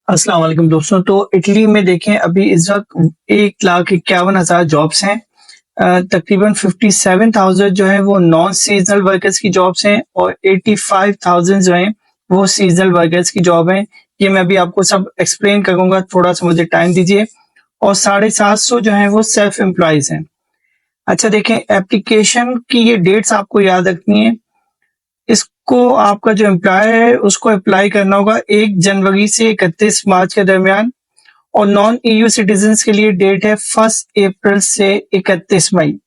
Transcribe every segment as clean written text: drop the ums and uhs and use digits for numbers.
अस्सलाम वालेकुम दोस्तों। तो इटली में देखें अभी इस वक़्त 1,51,000 जॉब्स हैं। तकरीबन 57,000 जो है वो नॉन सीज़नल वर्कर्स की जॉब्स हैं और 85,000 जो हैं वो सीज़नल वर्कर्स की जॉब हैं। ये मैं अभी आपको सब एक्सप्लेन करूँगा, थोड़ा-सा मुझे टाइम दीजिए। और 750 जो हैं वो सेल्फ एम्प्लॉइज़ हैं। अच्छा देखें, एप्लीकेशन की ये डेट्स आपको याद रखनी है। इसको आपका जो एम्प्लॉयर है उसको अप्लाई करना होगा 1 जनवरी से 31 मार्च के दरमियान। और नॉन ईयू सिटीजन्स के लिए डेट है 1 अप्रैल से 31 मई।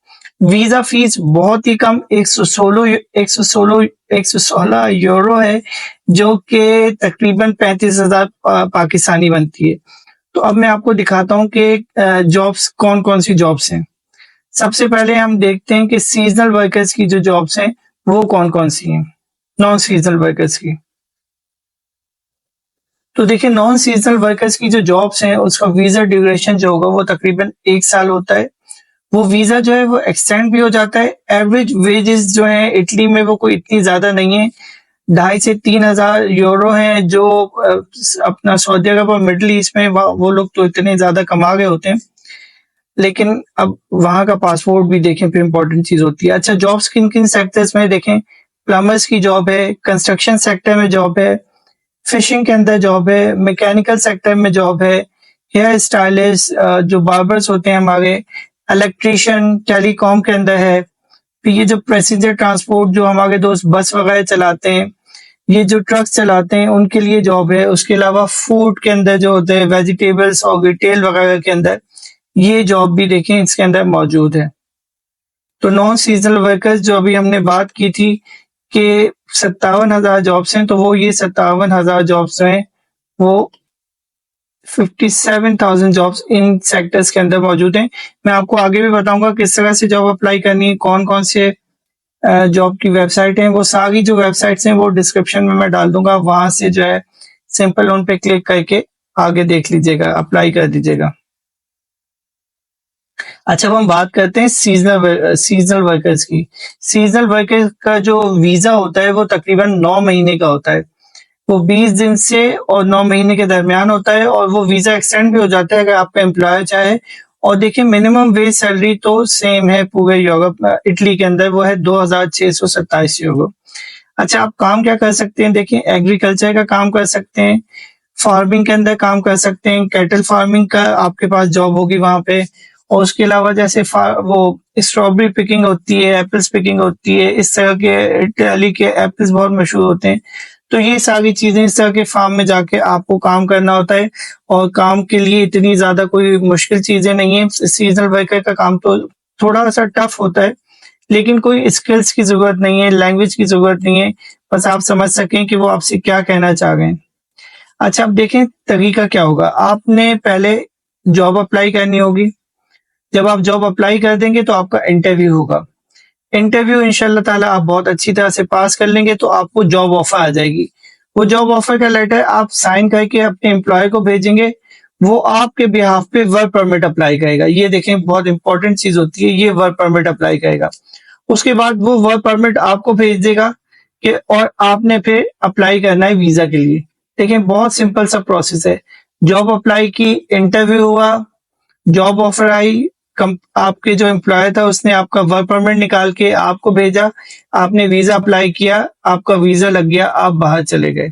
वीजा फीस बहुत ही कम 116 यूरो है, जो कि तकरीबन 35,000 पाकिस्तानी बनती है। तो अब मैं आपको दिखाता हूँ कि जॉब्स कौन कौन सी जॉब्स हैं। सबसे पहले हम देखते हैं कि सीजनल वर्कर्स की जो जॉब्स हैं वो कौन कौन सी हैं, नॉन सीजनल वर्कर्स की। तो देखिए, नॉन सीजनल वर्कर्स की जो जॉब्स हैं उसका वीजा ड्यूरेशन जो होगा वो तकरीबन 1 साल होता है। वो वीजा जो है वो एक्सटेंड भी हो जाता है। एवरेज वेजेस जो है इटली में वो कोई इतनी ज्यादा नहीं है, 2,500 से 3,000 यूरो हैं, जो अपना सऊदी अरब और मिडल ईस्ट में वो लोग तो इतने ज्यादा कमा गए होते हैं। लेकिन अब वहां का पासपोर्ट भी देखें, फिर इंपॉर्टेंट चीज होती है। अच्छा, जॉब्स किन किन सेक्टर्स में देखें, प्लम्बर्स की जॉब है, कंस्ट्रक्शन सेक्टर में जॉब है, फिशिंग के अंदर जॉब है, मैकेनिकल सेक्टर में जॉब है, हेयर स्टाइलिस्ट जो बार्बर्स होते हैं हमारे, इलेक्ट्रिशियन, टेलीकॉम के अंदर है। फिर ये जो पैसेंजर ट्रांसपोर्ट जो हमारे दोस्त बस वगैरह चलाते हैं, ये जो ट्रक्स चलाते हैं उनके लिए जॉब है। उसके अलावा फूड के अंदर जो होते हैं, वेजिटेबल्स और रिटेल वगैरह के अंदर ये जॉब भी देखें इसके अंदर मौजूद है। तो नॉन सीजनल वर्कर्स जो अभी हमने बात की थी कि 57,000 जॉब्स हैं, तो वो ये 57,000 जॉब्स हैं वो 57,000 जॉब्स इन सेक्टर्स के अंदर मौजूद हैं। मैं आपको आगे भी बताऊंगा किस तरह से जॉब अप्लाई करनी है, कौन कौन से जॉब की वेबसाइट हैं। वो सारी जो वेबसाइट्स हैं वो डिस्क्रिप्शन में मैं डाल दूंगा, वहां से जो है सिंपल उन पे क्लिक करके आगे देख लीजिएगा, अप्लाई कर दीजिएगा। अच्छा, अब हम बात करते हैं सीजनल वर्कर्स की। सीजनल वर्कर्स का जो वीजा होता है वो तकरीबन 9 महीने का होता है। वो 20 दिन से और 9 महीने के दरमियान होता है, और वो वीजा एक्सटेंड भी हो जाता है अगर आपका एम्प्लॉयर चाहे। और देखिए, मिनिमम वेज सैलरी तो सेम है पूरे यूरोप इटली के अंदर, वो है 2,627 यूरो। अच्छा, आप काम क्या कर सकते हैं, देखिए एग्रीकल्चर का काम कर सकते हैं, फार्मिंग के अंदर काम कर सकते हैं, कैटल फार्मिंग का आपके पास जॉब होगी वहां पे। और उसके अलावा जैसे वो स्ट्रॉबेरी पिकिंग होती है, एप्पल्स पिकिंग होती है, इस तरह के इटली के एप्पल्स बहुत मशहूर होते हैं। तो ये सारी चीजें, इस तरह के फार्म में जाके आपको काम करना होता है। और काम के लिए इतनी ज्यादा कोई मुश्किल चीजें नहीं है। सीजनल वर्कर का काम तो थोड़ा सा टफ होता है, लेकिन कोई स्किल्स की जरूरत नहीं है, लैंग्वेज की जरूरत नहीं है। बस आप समझ सकें कि वो आपसे क्या कहना चाह रहे हैं। अच्छा, अब देखें तरीका क्या होगा। आपने पहले जॉब अप्लाई करनी होगी। जब आप जॉब अप्लाई कर देंगे तो आपका इंटरव्यू होगा। इंटरव्यू इंशाल्लाह ताला आप बहुत अच्छी तरह से पास कर लेंगे तो आपको जॉब ऑफर आ जाएगी। वो जॉब ऑफर का लेटर आप साइन करके अपने एम्प्लॉयर को भेजेंगे। वो आपके बिहाफ पे वर्क परमिट अप्लाई करेगा। ये देखें, बहुत इंपॉर्टेंट चीज होती है, ये वर्क परमिट अप्लाई करेगा। उसके बाद वो वर्क परमिट आपको भेज देगा कि और आपने फिर अप्लाई करना है वीजा के लिए। देखें, बहुत सिंपल सा प्रोसेस है। जॉब अप्लाई की, इंटरव्यू हुआ, जॉब ऑफर आई, आपके जो एम्प्लॉयर था उसने आपका वर्क परमिट निकाल के आपको भेजा, आपने वीजा अप्लाई किया, आपका वीजा लग गया, आप बाहर चले गए।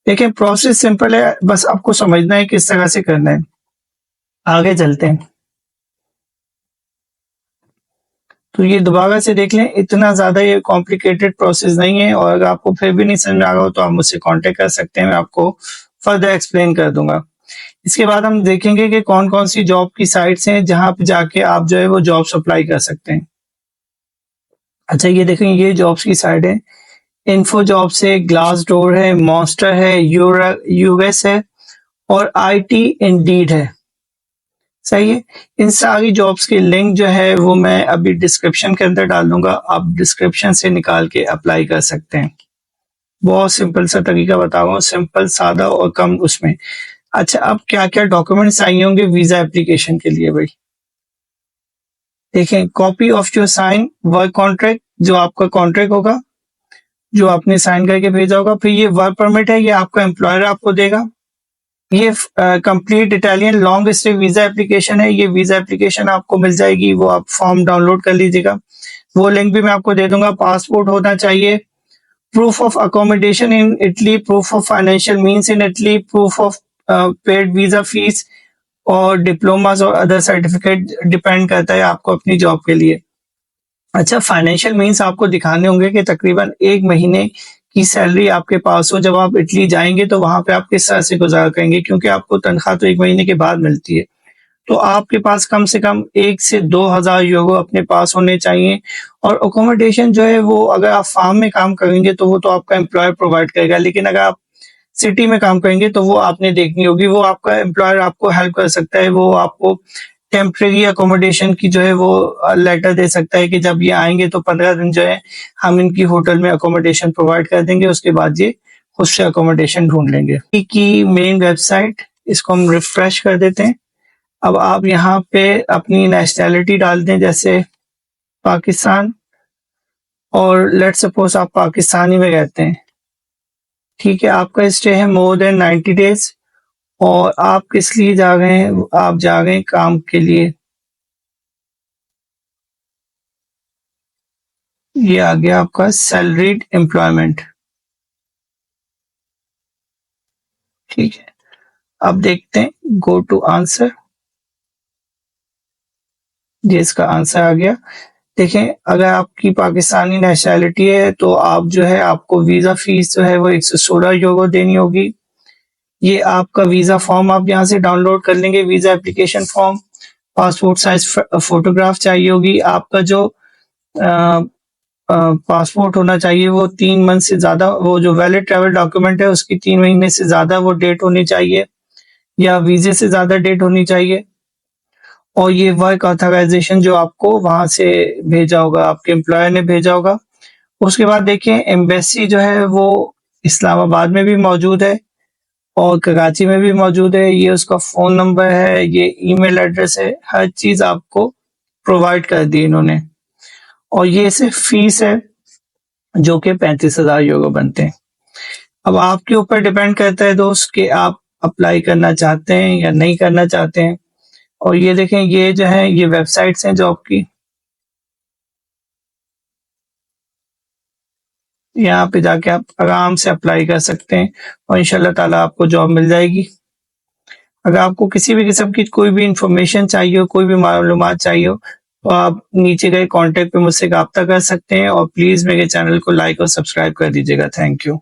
देखिए, प्रोसेस सिंपल है, बस आपको समझना है किस तरह से करना है। आगे चलते हैं। तो ये दोबारा से देख लें, इतना ज्यादा ये कॉम्प्लिकेटेड प्रोसेस नहीं है। और अगर आपको फिर भी नहीं समझ में आ रहा हो तो आप मुझसे कांटेक्ट कर सकते हैं, मैं आपको फर्दर एक्सप्लेन कर दूंगा। इसके बाद हम देखेंगे कि कौन कौन सी जॉब की साइट्स हैं जहां पे जाके आप जो है वो जॉब्स अप्लाई कर सकते हैं। अच्छा, ये देखें, ये जॉब्स की साइट है। इन्फो जॉब्स है, ग्लास डोर है, मॉन्स्टर है, यूएस है, और आईटी इंडीड है। सही है। इन सारी जॉब्स की लिंक जो है वो मैं अभी डिस्क्रिप्शन के अंदर डाल दूंगा, आप डिस्क्रिप्शन से निकाल के अप्लाई कर सकते हैं। बहुत सिंपल सा तरीका बता रहा हूँ, सिंपल, सादा और कम उसमें। अच्छा, अब क्या क्या डॉक्यूमेंट्स चाहिए होंगे वीजा एप्लीकेशन के लिए भाई। देखें, copy of your sign work contract, जो आपका कॉन्ट्रैक्ट होगा जो आपने साइन करके भेजा होगा। फिर ये वर्क परमिट है, ये आपका एम्प्लॉयर आपको देगा। ये complete Italian long stay visa application है। ये वीजा एप्लीकेशन आपको मिल जाएगी, वो आप फॉर्म डाउनलोड कर लीजिएगा, वो लिंक भी मैं आपको दे दूंगा। पासपोर्ट होना चाहिए, proof of accommodation in Italy, proof of financial means in Italy, proof of paid visa fees और डिप्लोमास और अदर सर्टिफिकेट, डिपेंड करता है आपको अपनी जॉब के लिए। अच्छा, फाइनेंशियल मीन्स आपको दिखाने होंगे कि तकरीबन 1 महीने की सैलरी आपके पास हो। जब आप इटली जाएंगे तो वहां पे आप किस तरह से गुजारा करेंगे, क्योंकि आपको तनख्वाह तो 1 महीने के बाद मिलती है। तो आपके पास कम से कम 1 से 2,000 यूरो अपने पास होने चाहिए। और अकोमोडेशन जो है वो अगर आप फार्म में काम करेंगे तो वो तो आपका एम्प्लॉयर प्रोवाइड करेगा, लेकिन अगर आप सिटी में काम करेंगे तो वो आपने देखनी होगी। वो आपका एम्प्लॉयर आपको हेल्प कर सकता है, वो आपको टेम्परेरी अकोमोडेशन की जो है वो लेटर दे सकता है कि जब ये आएंगे तो 15 दिन जो है हम इनकी होटल में अकोमोडेशन प्रोवाइड कर देंगे, उसके बाद ये खुद से अकोमोडेशन ढूंढ लेंगे। की मेन वेबसाइट, इसको हम रिफ्रेश कर देते हैं। अब आप यहाँ पे अपनी नेशनैलिटी डाल दें, जैसे पाकिस्तान, और लेट्स सपोज आप पाकिस्तानी में रहते हैं, ठीक है, आपका स्टे है मोर देन 90 डेज, और आप किस लिए जा रहे हैं, आप जा रहे हैं काम के लिए। ये आ गया आपका सैलरीड एम्प्लॉयमेंट, ठीक है। अब देखते हैं गो टू आंसर, ये इसका आंसर आ गया। देखें, अगर आपकी पाकिस्तानी नेशनैलिटी है तो आप जो है आपको वीजा फीस जो है वो 116 यूरो देनी होगी। ये आपका वीजा फॉर्म आप यहाँ से डाउनलोड कर लेंगे, visa application form. Passport size photograph चाहिए होगी। आपका जो पासपोर्ट होना चाहिए वो 3 मंथ से ज्यादा, वो जो वैलिड ट्रैवल डॉक्यूमेंट है उसकी 3 महीने से ज्यादा वो डेट होनी चाहिए, या वीजे से ज्यादा डेट होनी चाहिए। और ये वर्क ऑथराइजेशन जो आपको वहां से भेजा होगा, आपके एम्प्लॉयर ने भेजा होगा। उसके बाद देखिए, एम्बेसी जो है वो इस्लामाबाद में भी मौजूद है और कराची में भी मौजूद है। ये उसका फोन नंबर है, ये ईमेल एड्रेस है, हर चीज आपको प्रोवाइड कर दी इन्होंने। और ये सिर्फ फीस है जो कि 35,000 यूरो बनते हैं। अब आपके ऊपर डिपेंड करता है दोस्त कि आप अप्लाई करना चाहते हैं या नहीं करना चाहते हैं। और ये देखें, ये जो है ये वेबसाइट्स हैं जॉब की, यहाँ पे जाके आप आराम से अप्लाई कर सकते हैं और इंशाल्लाह ताला आपको जॉब मिल जाएगी। अगर आपको किसी भी किस्म की कोई भी इंफॉर्मेशन चाहिए हो, कोई भी मालूमात चाहिए हो, तो आप नीचे गए कॉन्टेक्ट पे मुझसे रब्ता कर सकते हैं। और प्लीज मेरे चैनल को लाइक और सब्सक्राइब कर दीजिएगा। Thank you.